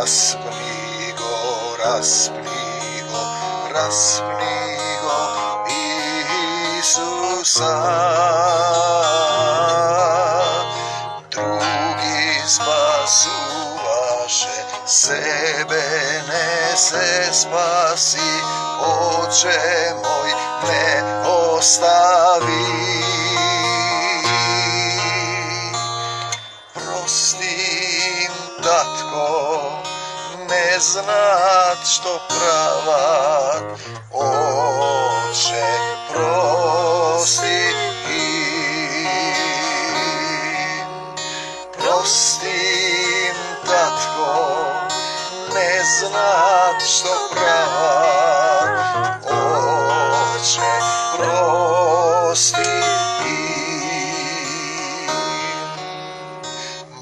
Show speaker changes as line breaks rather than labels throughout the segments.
Распни го, распни го, распни го, Исуса. Други спасуваше, себе не се спаси, Отче мой ме остави. Прости им, татко, не знаат што прават, Отче, прости им. Прости им, татко, не знаат што прават, Отче, прости им.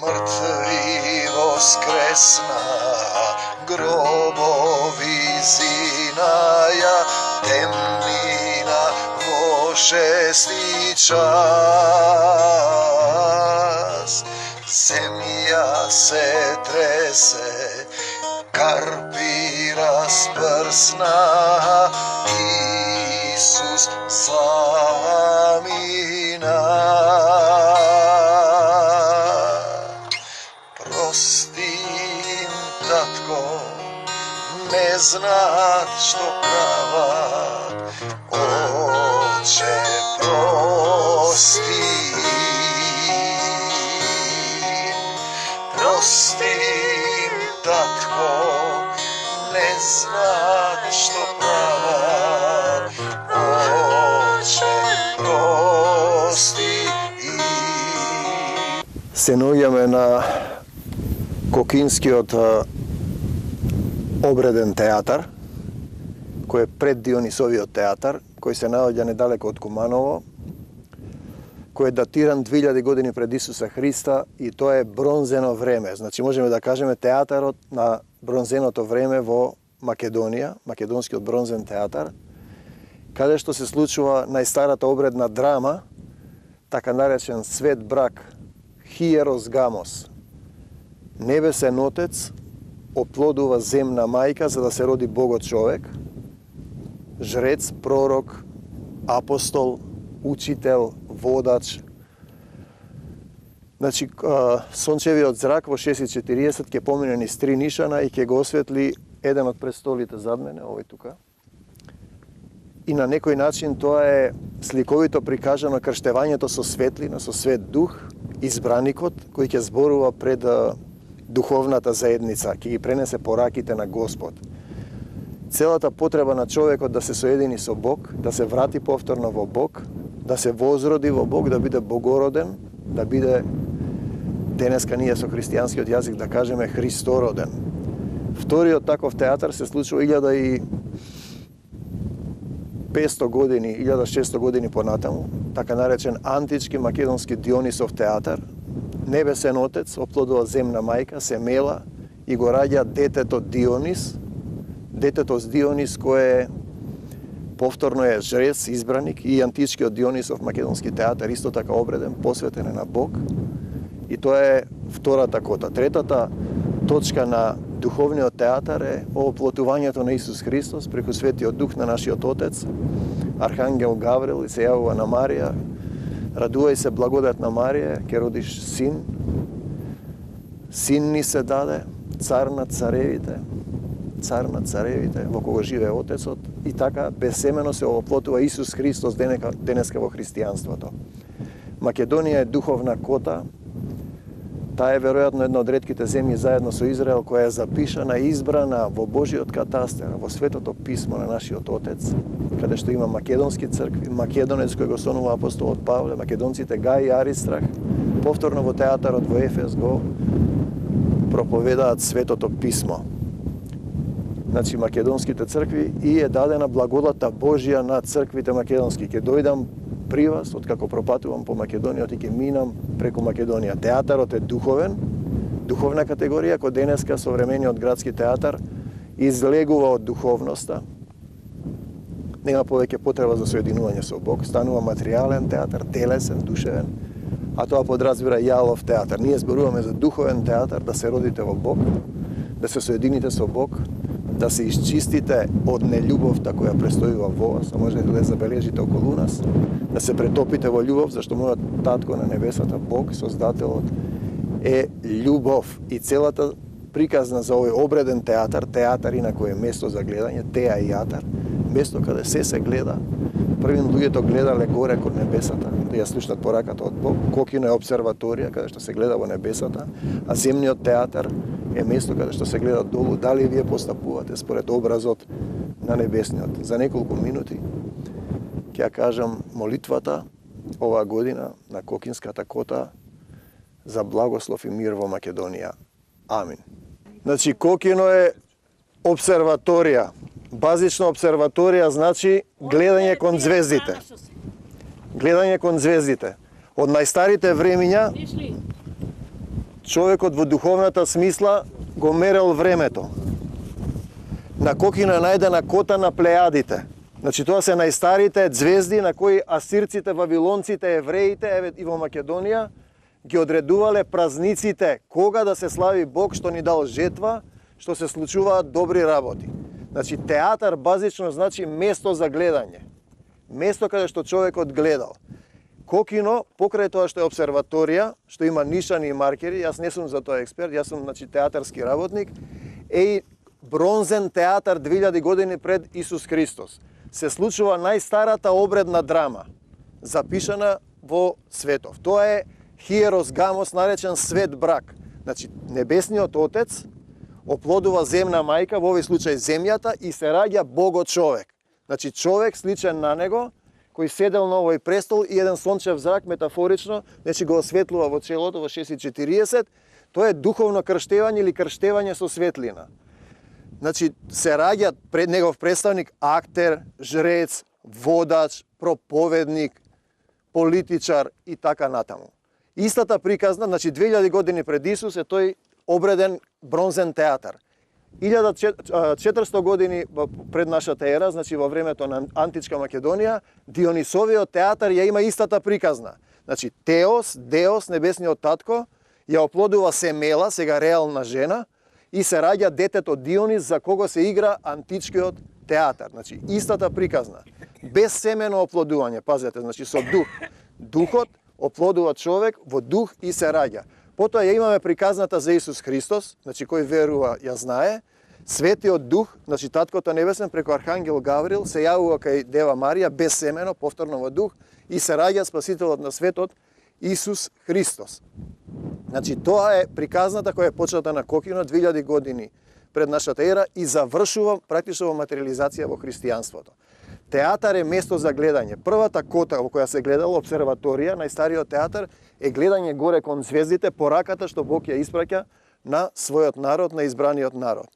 Мртви воскресна, гробови зинаја, темнина во шести час. Земја се тресе, карпи распрсна, Исус замина. Прости им, татко, не знаат што прават, Отче, прости им. Прости им, татко, не знаат што прават, Отче, прости им.
Се наоѓаме на Кокинскиот обреден театар, кој е пред Дионисовиот театар, кој се наоѓа недалеко од Куманово, кој е датиран 2000 години пред Исуса Христа и тоа е бронзено време. Значи можеме да кажеме театарот на бронзеното време во Македонија, Македонскиот бронзен театар, каде што се случува најстарата обредна драма, така наречен свет брак, Хиерос Гамос. Небесен Отец оплодува земна мајка за да се роди Богот човек, жрец, пророк, апостол, учител, водач. Значи, сончевиот зрак во 6:40 ќе помине низ 3 нишана и ќе го осветли еден од престолите зад мене, овој тука. И на некој начин тоа е сликовито прикажано крштевањето со светлина, со свет дух, избраникот кој ќе зборува пред духовната заедница, ќе ги пренесе пораките на Господ. Целата потреба на човекот да се соедини со Бог, да се врати повторно во Бог, да се возроди во Бог, да биде богороден, да биде, денеска ние со христијанскиот јазик да кажеме, Христороден. Вториот таков театар се случува 1500 години, 1600 години понатаму, така наречен антички македонски Дионисов театар. Небесен Отец оплодува земна мајка, се мела и го раѓа детето Дионис. Детето с Дионис кој повторно е жрец, избраник, и античкиот Дионисов македонски театар исто така обреден, посветен на Бог. И тоа е втората кота. Третата точка на духовниот театар е оплотувањето на Исус Христос преку Светиот Дух на нашиот Отец. Архангел Гаврил и се јавува на Марија: радувај се, благодатна Марија, ќе родиш син. Син ни се даде, цар на царевите, во кого живее Отецот. И така безсемено се оплотува Исус Христос денеска во христијанството. Македонија е духовна кота. Таа е веројатно една од ретките земји заедно со Израел која е запишана и избрана во Божиот катастер, во Светото писмо на нашиот Отец, каде што има македонски цркви, македонец кој го сонува апостолот Павле, македонците Гај и Аристрах, повторно во театарот во Ефес го проповедаат Светото писмо. Значи македонските цркви, и е дадена благодата Божја на црквите македонски. Ќе дојдам при вас, откако пропатувам по Македонија, и ќе минам преку Македонија. Театарот е духовна категорија, кој денеска современиот градски театар излегува од духовноста. Нема повеќе потреба за соединување со Бог, станува материјален театар, телесен, душевен, а тоа подразбира јалов театар. Ние зборуваме за духовен театар, да се родите во Бог, да се соедините со Бог, да се исчистите од нељубовта која престојува во вас, а можете да ја забележите околу нас, да се претопите во љубов, зашто мојот татко на небесата, Бог, Создателот, е љубов. И целата приказна за овој обреден театар, театар инако е место за гледање, теајатар, место каде се гледа. Првим луѓето гледале горе кон небесата, да ја слушнат пораката од Бог. Кокино е обсерваторија, каде што се гледа во небесата, а земниот театар е место каде што се гледа долу. Дали вие постапувате според образот на небесниот? За неколку минути ќе ја кажам молитвата оваа година на Кокинската кота за благослов и мир во Македонија. Амин. Значи, Кокино е обсерваторија. Базична обсерваторија значи гледање кон звездите. Гледање кон звездите. Од најстарите времиња човекот во духовната смисла го мерел времето. На Кокино е најдена кота на Плејадите. Значи, тоа се најстарите звезди на кои асирците, вавилонците, евреите, еве и во Македонија, ги одредувале празниците кога да се слави Бог што ни дал жетва, што се случуваат добри работи. Значи, театар базично значи место за гледање. Место каде што човекот гледал. Кокино, покрај тоа што е обсерваторија, што има нишани и маркери, јас не сум за тоа експерт, јас сум значи театарски работник, е и бронзен театар 2000 години пред Исус Христос. Се случува најстарата обредна драма, запишана во светов. Тоа е Хиерос Гамос, наречен свет брак. Значи, небесниот Отец оплодува земна мајка, во овој случај земјата, и се раѓа Богот човек. Значи, човек сличен на него, кој седел на овој престол и еден сончев зрак, метафорично, значи го осветлува во челото во 6:40, тоа е духовно крштевање или крштевање со светлина. Значи, се раѓа пред негов представник актер, жрец, водач, проповедник, политичар и така натаму. Истата приказна, значи 2000 години пред Исус е тој обреден бронзен театар. 1400 години пред нашата ера, значи во времето на античка Македонија, Дионисовиот театар ја има истата приказна. Значи Теос, Деос, небесниот татко, ја оплодува Семела, сега реална жена, и се раѓа детето Дионис за кого се игра античкиот театар. Значи истата приказна. Без семено оплодување, пазете, значи со дух. Духот оплодува човек во дух и се раѓа. Потоа ја имаме приказната за Исус Христос, значи кој верува ја знае. Светиот Дух, значи Таткото Небесен преку Архангел Гаврил се јавува кај Дева Марија без семено, повторно во дух, и се раѓа Спасителот на светот Исус Христос. Значи тоа е приказната која е почната на Кокино 2000 години пред нашата ера и завршува практично во материализација во христијанството. Театар е место за гледање. Првата кота во која се гледала обсерваторија, најстариот театар, е гледање горе кон звездите, пораката што Бог ја испраќа на својот народ, на избраниот народ.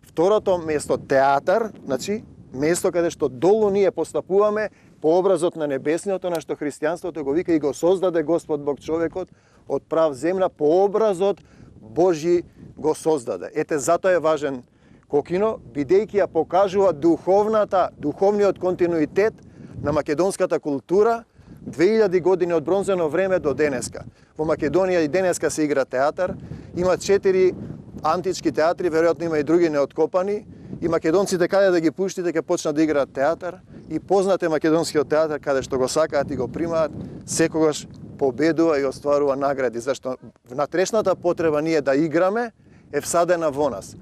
Второто место, театар, значи место каде што долу ние постапуваме по образот на небесниото, на што христијанството го вика и го создаде Господ Бог човекот од прав земја, по образот Божји го создаде. Ете, затоа е важен Кокино, бидејќи ја покажува духовниот континуитет на македонската култура 2000 години од бронзено време до денеска. Во Македонија и денеска се игра театар, има 4 антички театри, веројатно има и други неоткопани, и македонците каде да ги пуштите ќе почнат да играат театар, и познат е македонскиот театар каде што го сакаат и го примаат, секогаш победува и остварува награди, зашто внатрешната потреба ние да играме е всадена во нас.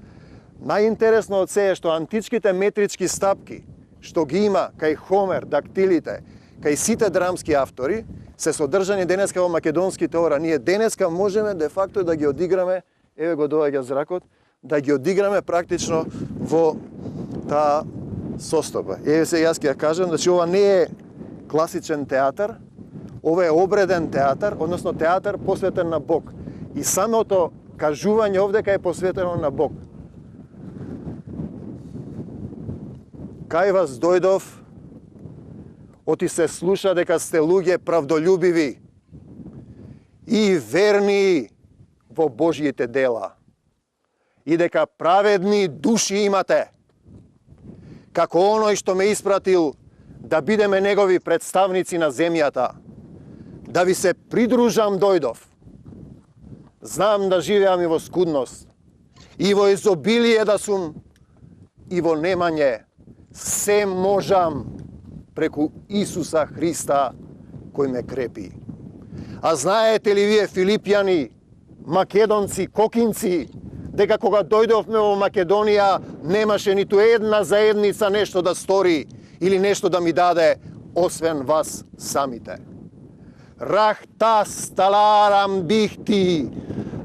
Најинтересно од се е што античките метрички стапки, што ги има кај Хомер, дактилите, кај сите драмски автори, се содржани денеска во македонските ора. Ние денеска можеме де факто да ги одиграме, еве го доаѓа зракот, да ги одиграме практично во таа состојба. Еве се јас ќе ја кажам, значи ова не е класичен театар, ова е обреден театар, односно театар посветен на Бог. И самото кажување овдека е посветено на Бог. Кај вас дојдов, оти се слуша дека сте луѓе правдолюбиви и верни во Божјите дела и дека праведни души имате, како оној што ме испратил да бидеме негови представници на земјата, да ви се придружам дојдов. Знам да живеам и во скудност и во изобилие да сум, и во немање. Се можам преку Исуса Христа кој ме крепи. А знаете ли вие, филипјани, македонци, кокинци, дека кога дојдовме во Македонија немаше ниту една заедница нешто да стори или нешто да ми даде, освен вас самите. Рахтас таларам бихти,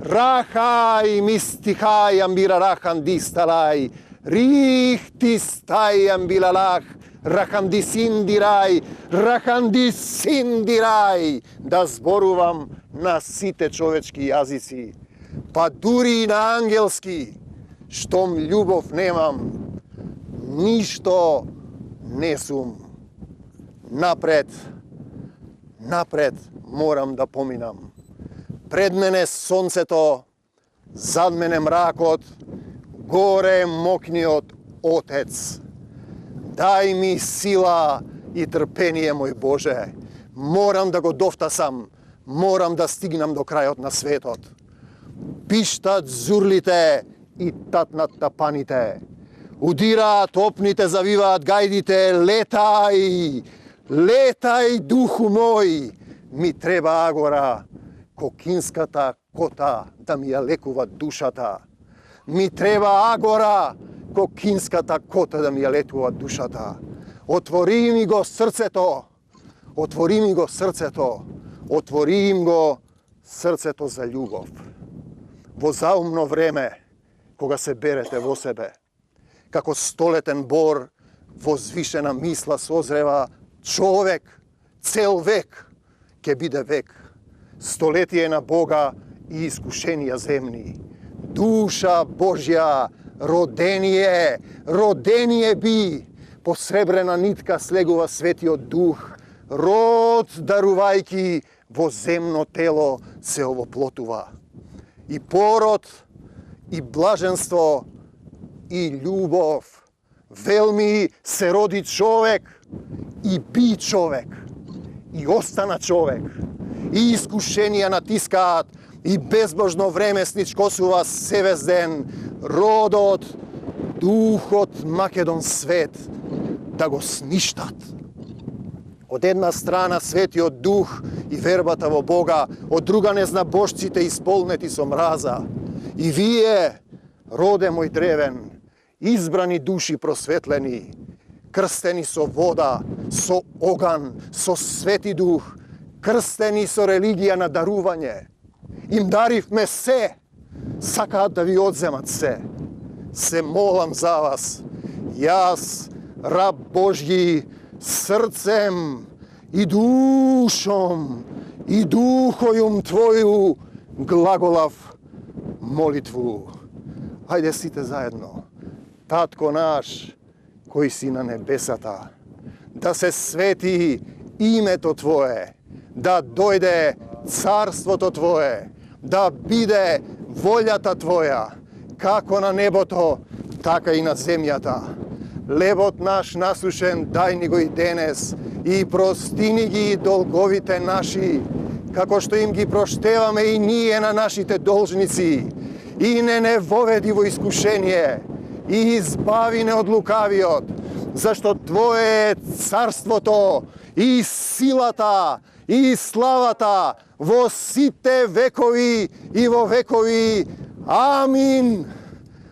рахај мистихај амбира рахан дисталај, рихти стај амбилалах, рахан дисиндирај, да зборувам на сите човечки јазици, па дури и на ангелски, штом љубов немам, ништо не сум. Напред морам да поминам. Пред мене сонцето, зад мене мракот, горе мокниот Отец. Дај ми сила и трпение, мој Боже. Морам да го довтасам, морам да стигнам до крајот на светот. Пиштат зурлите и татнат тапаните. Удираат опните, завиваат гајдите, летај, летај, духу мој, ми треба агора, кокинската кота да ми ја лекува душата. Ми треба агора, кокинската кота да ми ја лекува душата. Отвори ми го срцето, отвори ми го срцето, отвори им го срцето за љубов. Во заумно време, кога се берете во себе, како столетен бор, возвишена мисла созрева, човек, цел век, ќе биде век. Столетие на Бога и искушенија земни. Душа Божја, родение би, по сребрена нитка слегува светиот дух, род дарувајки во земно тело се овоплотува. И пород, и блаженство, и љубов. Велми се роди човек, и би човек, и остана човек. И искушенија натискаат, и безбожно време сничкосува севес ден, родот, духот Македон свет, да го сништат. Од една страна светиот дух и вербата во Бога, од друга незнабожците исполнети со мраза. И вие, роде мој древен, избрани души просветлени, крстени со вода, со оган, со свети дух, крстени со религија на дарување. Им даривме се, сакаат да ви одземат се. Се молам за вас, јас, раб Божји, срцем и душом и духојум Твоју глаголав молитву. Хајде сите заедно. Татко наш, кој си на небесата, да се свети името Твое, да дојде царството Твое, да биде волјата Твоја, како на небото, така и на земјата. Лебот наш насушен дај ни го и денес, и простини ги долговите наши, како што им ги проштеваме и ние на нашите должници. И не воведи во искушение, и избави не од лукавиот, зашто Твое е царството, и силата, и славата во сите векови и во векови. Амин.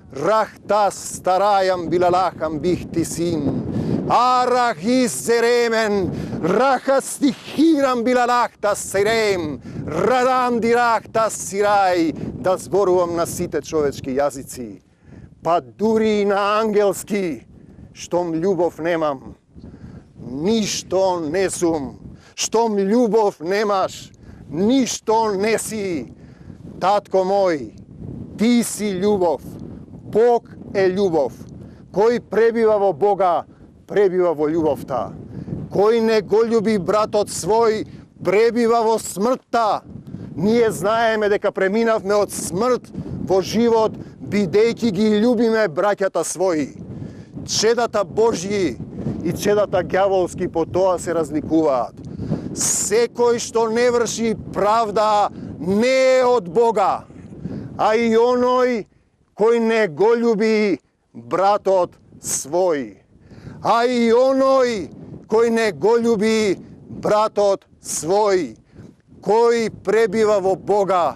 Рахтас старајам билалахам бихти син. Арахис зеремен, рахастихирам билалахтас серем, радам дирахтас сирај, да зборувам на сите човечки јазици, па дури и на ангелски, штом љубов немам, ништо не сум. Штом љубов немаш, ништо не си. Татко мој, ти си љубов, Бог е љубов. Кој пребива во Бога, пребива во љубовта. Кој не го љуби братот свој, пребива во смртта. Ние знаеме дека преминавме од смрт во живот, бидејќи ги љубиме браќата своји. Чедата Божји и чедата ѓаволски по тоа се разликуваат. Секој што не врши правда не е од Бога, а и оној koji ne goljubi bratот svoj. A i onoj koji ne goljubi bratот svoj, koji prebива vo Бога,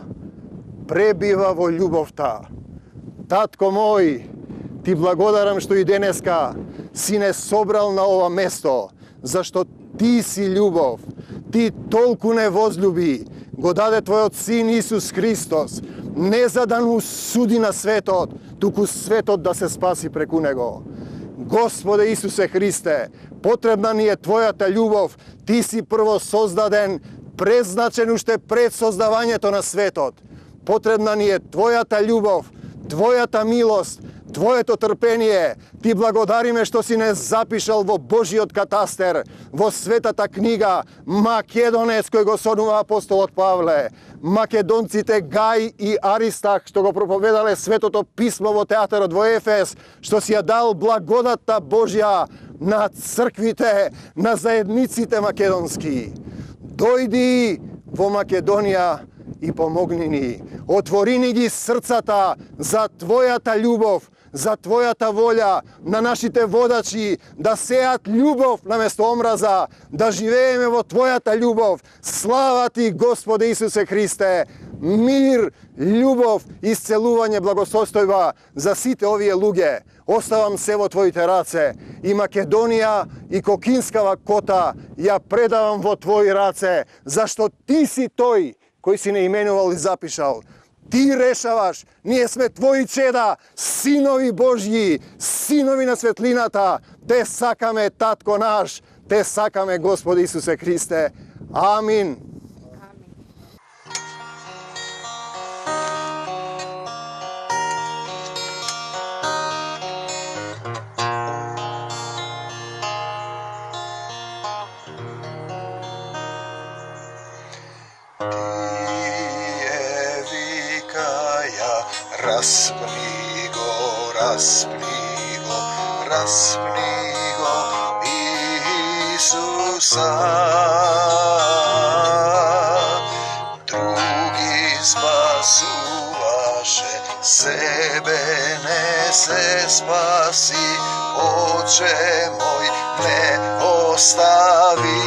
пребива во љубовта. Татко мој, ти благодарам што и денеска си не собрал на ова место, зашто ти си љубов. Ти толку не возлюби, го даде Твојот Син Исус Христос, не за да му суди на светот, туку светот да се спаси преку него. Господе Исусе Христе, потребна ни е Твојата љубов. Ти си прво создаден, презначен уште пред создавањето на светот. Потребна ни е Твојата љубов, Твојата милост, Твоето трпение. Ти благодариме што си не запишал во Божиот катастер, во светата книга Македонец кој го сонува апостолот Павле, македонците Гај и Аристах што го проповедале светото писмо во театарот во Ефес, што си ја дал благодатта Божја на црквите, на заедниците македонски. Дојди во Македонија и помогни ни. Отвори ни ги срцата за Твојата љубов, за Твојата волја, на нашите водачи, да сеат љубов наместо омраза, да живееме во Твојата љубов. Слава Ти, Господе Исусе Христе! Мир, љубов, исцелување, благосостојба за сите овие луѓе. Оставам се во Твоите раце. И Македонија и Кокинскава кота ја предавам во Твои раце, зашто Ти си тој кој си не именувал и запишал. Ти решаваш, ние сме Твои чеда, синови Божји, синови на светлината. Те сакаме, Татко наш, те сакаме, Господи Исусе Христе. Амин.
Распни го, распни го, распни го, Исуса. Други спасуваше, себе не се спаси, Отче мој не остави.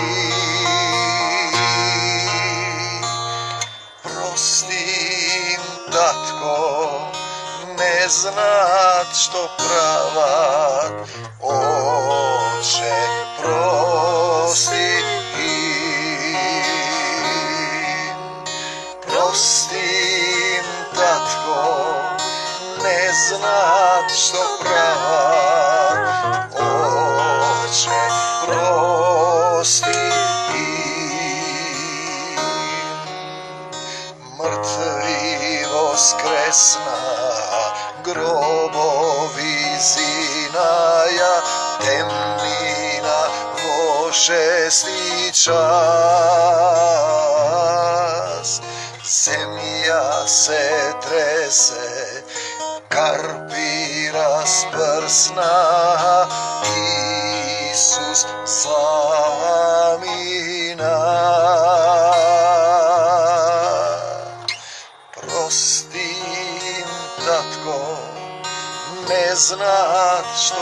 Прости им, Татко, не знаат што прават, Отче, прости им. Прости им, Татко, не знаат што прават, Отче, прости им. Мртви воскресна, гробови зинаја, темнина во 6 час. Земја се тресе, карпи распрсна, Исус замина. Прости им, Татко, не знаат што